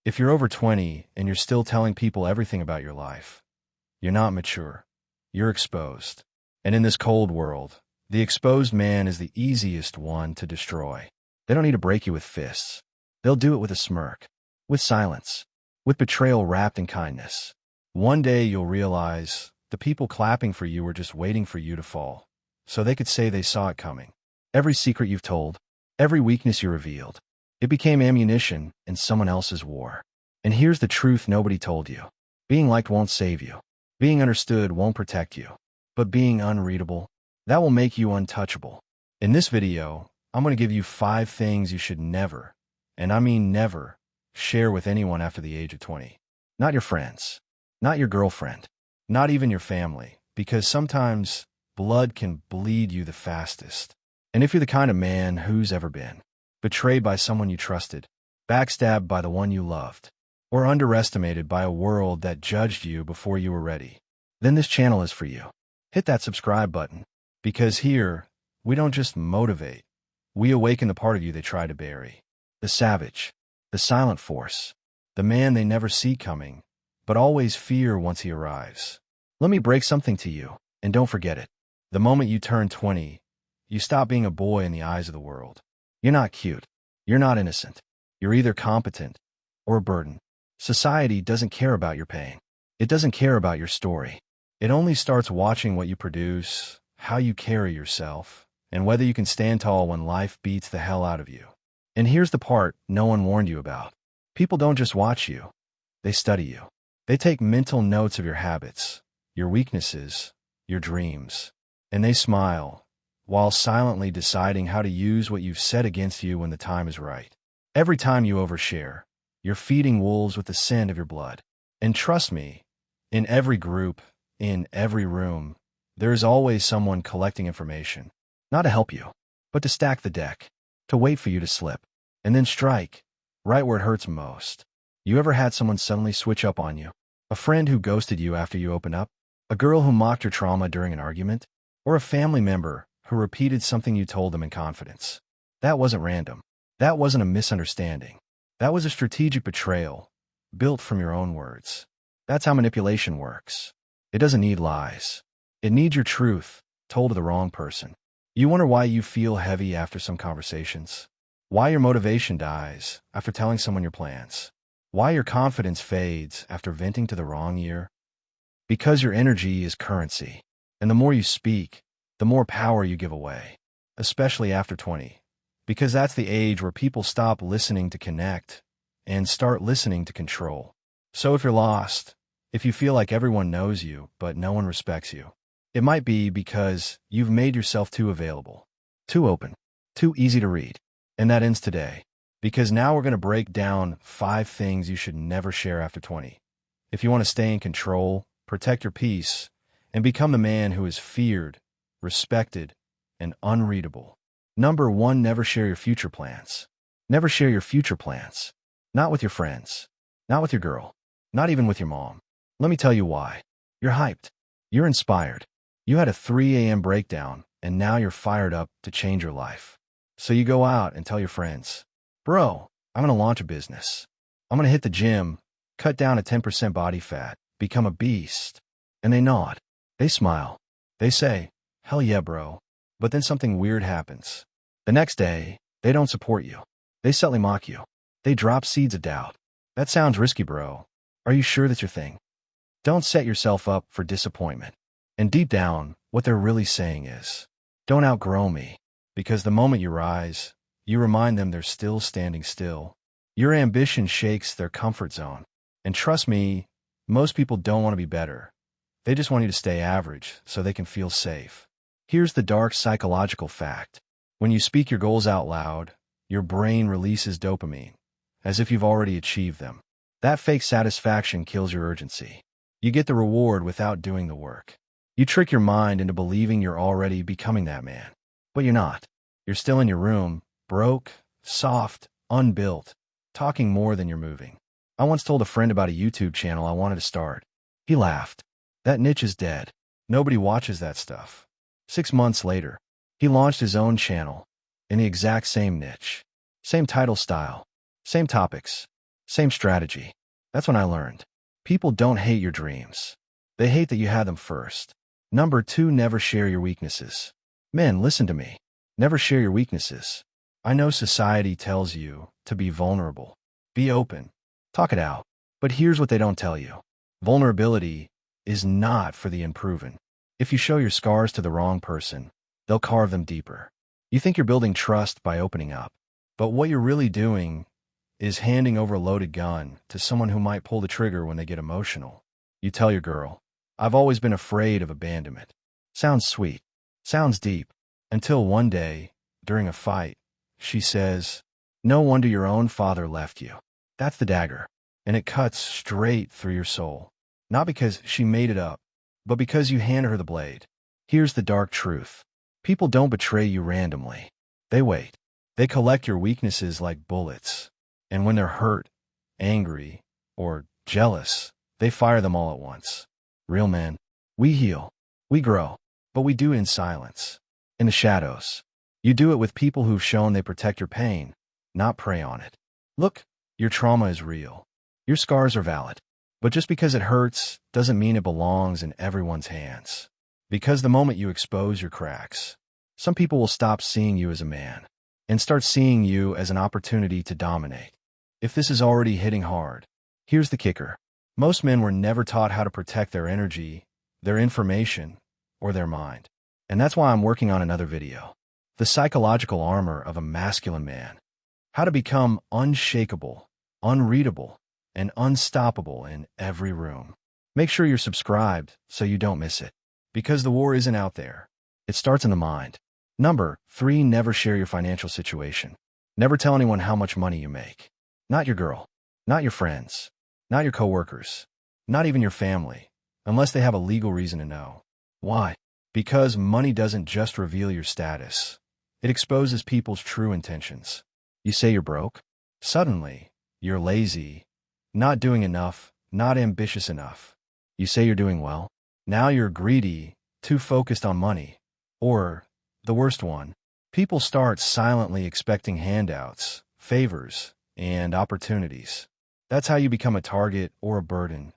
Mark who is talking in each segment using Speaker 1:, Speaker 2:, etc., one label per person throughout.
Speaker 1: If you're over 20 and you're still telling people everything about your life, you're not mature. You're exposed. And in this cold world, the exposed man is the easiest one to destroy. They don't need to break you with fists. They'll do it with a smirk, with silence, with betrayal wrapped in kindness. One day you'll realize the people clapping for you were just waiting for you to fall, so they could say they saw it coming. Every secret you've told, every weakness you revealed, it became ammunition in someone else's war. And here's the truth nobody told you. Being liked won't save you. Being understood won't protect you. But being unreadable, that will make you untouchable. In this video, I'm going to give you 5 things you should never, and I mean never, share with anyone after the age of 20. Not your friends, not your girlfriend, not even your family, because sometimes blood can bleed you the fastest. And if you're the kind of man who's ever been betrayed by someone you trusted, backstabbed by the one you loved, or underestimated by a world that judged you before you were ready, then this channel is for you. Hit that subscribe button, because here, we don't just motivate, we awaken the part of you they try to bury. The savage, the silent force, the man they never see coming, but always fear once he arrives. Let me break something to you, and don't forget it. The moment you turn 20, you stop being a boy in the eyes of the world. You're not cute. You're not innocent. You're either competent or a burden. Society doesn't care about your pain. It doesn't care about your story. It only starts watching what you produce, how you carry yourself, and whether you can stand tall when life beats the hell out of you. And here's the part no one warned you about. People don't just watch you. They study you. They take mental notes of your habits, your weaknesses, your dreams, and they smile, while silently deciding how to use what you've said against you when the time is right. Every time you overshare, you're feeding wolves with the scent of your blood. And trust me, in every group, in every room, there is always someone collecting information, not to help you, but to stack the deck, to wait for you to slip, and then strike, right where it hurts most. You ever had someone suddenly switch up on you? A friend who ghosted you after you opened up? A girl who mocked your trauma during an argument? Or a family member who repeated something you told them in confidence? That wasn't random. That wasn't a misunderstanding. That was a strategic betrayal, built from your own words. That's how manipulation works. It doesn't need lies. It needs your truth, told to the wrong person. You wonder why you feel heavy after some conversations? Why your motivation dies after telling someone your plans? Why your confidence fades after venting to the wrong ear? Because your energy is currency, and the more you speak, the more power you give away, especially after 20. Because that's the age where people stop listening to connect and start listening to control. So if you're lost, if you feel like everyone knows you but no one respects you, it might be because you've made yourself too available, too open, too easy to read. And that ends today. Because now we're going to break down 5 things you should never share after 20. If you want to stay in control, protect your peace, and become the man who is feared, respected, and unreadable. Number 1, never share your future plans. Never share your future plans. Not with your friends. Not with your girl. Not even with your mom. Let me tell you why. You're hyped. You're inspired. You had a 3 a.m. breakdown, and now you're fired up to change your life. So you go out and tell your friends, "Bro, I'm going to launch a business. I'm going to hit the gym, cut down to 10% body fat, become a beast." And they nod. They smile. They say, "Hell yeah, bro." But then something weird happens. The next day, they don't support you. They subtly mock you. They drop seeds of doubt. "That sounds risky, bro. Are you sure that's your thing?" Don't set yourself up for disappointment. And deep down, what they're really saying is, "Don't outgrow me." Because the moment you rise, you remind them they're still standing still. Your ambition shakes their comfort zone. And trust me, most people don't want to be better. They just want you to stay average so they can feel safe. Here's the dark psychological fact. When you speak your goals out loud, your brain releases dopamine, as if you've already achieved them. That fake satisfaction kills your urgency. You get the reward without doing the work. You trick your mind into believing you're already becoming that man. But you're not. You're still in your room, broke, soft, unbuilt, talking more than you're moving. I once told a friend about a YouTube channel I wanted to start. He laughed. "That niche is dead. Nobody watches that stuff." 6 months later, he launched his own channel in the exact same niche. Same title style. Same topics. Same strategy. That's when I learned. People don't hate your dreams. They hate that you had them first. Number 2, never share your weaknesses. Men, listen to me. Never share your weaknesses. I know society tells you to be vulnerable. Be open. Talk it out. But here's what they don't tell you. Vulnerability is not for the unproven. If you show your scars to the wrong person, they'll carve them deeper. You think you're building trust by opening up. But what you're really doing is handing over a loaded gun to someone who might pull the trigger when they get emotional. You tell your girl, I've always been afraid of abandonment. Sounds sweet. Sounds deep. Until one day, during a fight, she says, no wonder your own father left you. That's the dagger. And it cuts straight through your soul. Not because she made it up, but because you hand her the blade. Here's the dark truth. People don't betray you randomly. They wait. They collect your weaknesses like bullets. And when they're hurt, angry, or jealous, they fire them all at once. Real men, we heal, we grow, but we do it in silence, in the shadows. You do it with people who've shown they protect your pain, not prey on it. Look, your trauma is real. Your scars are valid. But just because it hurts doesn't mean it belongs in everyone's hands. Because the moment you expose your cracks, some people will stop seeing you as a man and start seeing you as an opportunity to dominate. If this is already hitting hard, here's the kicker. Most men were never taught how to protect their energy, their information, or their mind. And that's why I'm working on another video. The psychological armor of a masculine man. How to become unshakable, unreadable, and unstoppable in every room. Make sure you're subscribed so you don't miss it. Because the war isn't out there. It starts in the mind. Number 3, never share your financial situation. Never tell anyone how much money you make. Not your girl, not your friends, not your coworkers, not even your family, unless they have a legal reason to know. Why? Because money doesn't just reveal your status. It exposes people's true intentions. You say you're broke? Suddenly, you're lazy, not doing enough, not ambitious enough. You say you're doing well? Now you're greedy, too focused on money. Or, the worst one, people start silently expecting handouts, favors, and opportunities. That's how you become a target or a burden,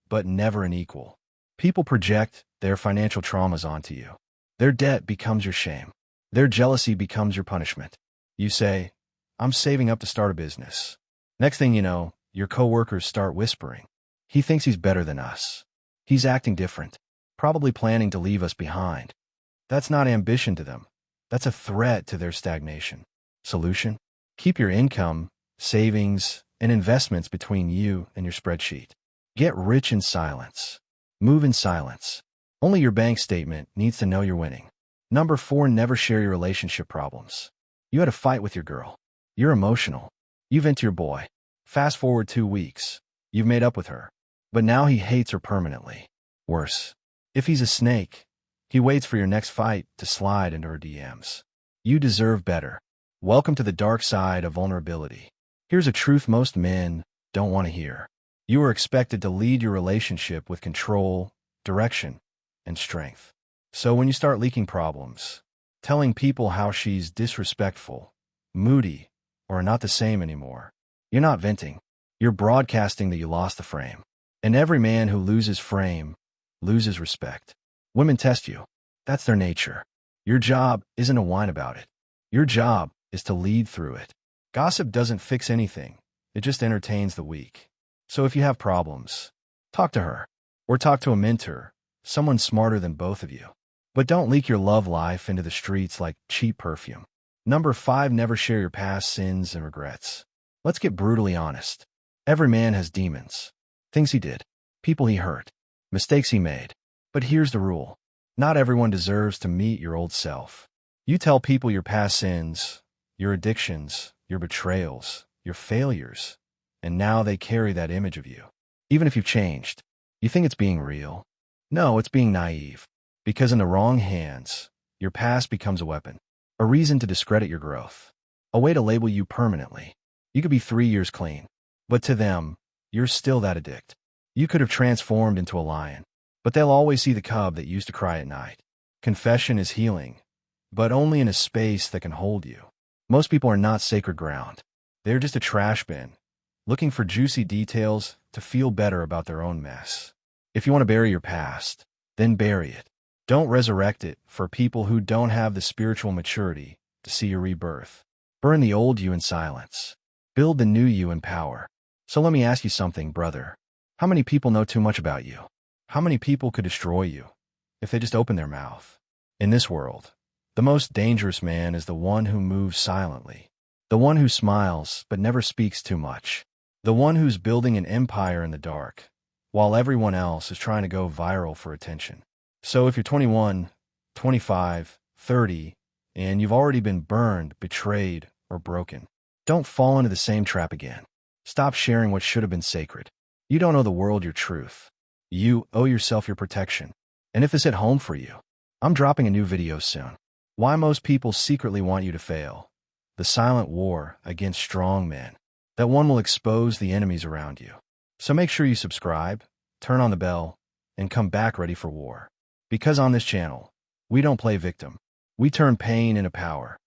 Speaker 1: but never an equal. People project their financial traumas onto you. Their debt becomes your shame. Their jealousy becomes your punishment. You say, I'm saving up to start a business. Next thing you know, your coworkers start whispering. He thinks he's better than us. He's acting different, probably planning to leave us behind. That's not ambition to them. That's a threat to their stagnation. Solution? Keep your income, savings, and investments between you and your spreadsheet. Get rich in silence. Move in silence. Only your bank statement needs to know you're winning. Number 4, never share your relationship problems. You had a fight with your girl. You're emotional. You vent to your boy. Fast forward 2 weeks. You've made up with her. But now he hates her permanently. Worse. If he's a snake, he waits for your next fight to slide into her DMs. You deserve better. Welcome to the dark side of vulnerability. Here's a truth most men don't want to hear. You are expected to lead your relationship with control, direction, and strength. So when you start leaking problems, telling people how she's disrespectful, moody, or not the same anymore, you're not venting. You're broadcasting that you lost the frame. And every man who loses frame loses respect. Women test you. That's their nature. Your job isn't to whine about it. Your job is to lead through it. Gossip doesn't fix anything. It just entertains the weak. So if you have problems, talk to her. Or talk to a mentor, someone smarter than both of you. But don't leak your love life into the streets like cheap perfume. Number 5, never share your past sins and regrets. Let's get brutally honest. Every man has demons. Things he did. People he hurt. Mistakes he made. But here's the rule. Not everyone deserves to meet your old self. You tell people your past sins, your addictions, your betrayals, your failures, and now they carry that image of you. Even if you've changed, you think it's being real. No, it's being naive. Because in the wrong hands, your past becomes a weapon. A reason to discredit your growth. A way to label you permanently. You could be 3 years clean. But to them, you're still that addict. You could have transformed into a lion. But they'll always see the cub that used to cry at night. Confession is healing, but only in a space that can hold you. Most people are not sacred ground. They're just a trash bin, looking for juicy details to feel better about their own mess. If you want to bury your past, then bury it. Don't resurrect it for people who don't have the spiritual maturity to see your rebirth. Burn the old you in silence. Build the new you in power. So let me ask you something, brother. How many people know too much about you? How many people could destroy you if they just open their mouth? In this world, the most dangerous man is the one who moves silently. The one who smiles but never speaks too much. The one who's building an empire in the dark, while everyone else is trying to go viral for attention. So if you're 21, 25, 30, and you've already been burned, betrayed, or broken, don't fall into the same trap again. Stop sharing what should have been sacred. You don't owe the world your truth. You owe yourself your protection. And if this hit home for you, I'm dropping a new video soon. Why most people secretly want you to fail. The silent war against strong men. That one will expose the enemies around you. So make sure you subscribe, turn on the bell, and come back ready for war. Because on this channel, we don't play victim. We turn pain into power.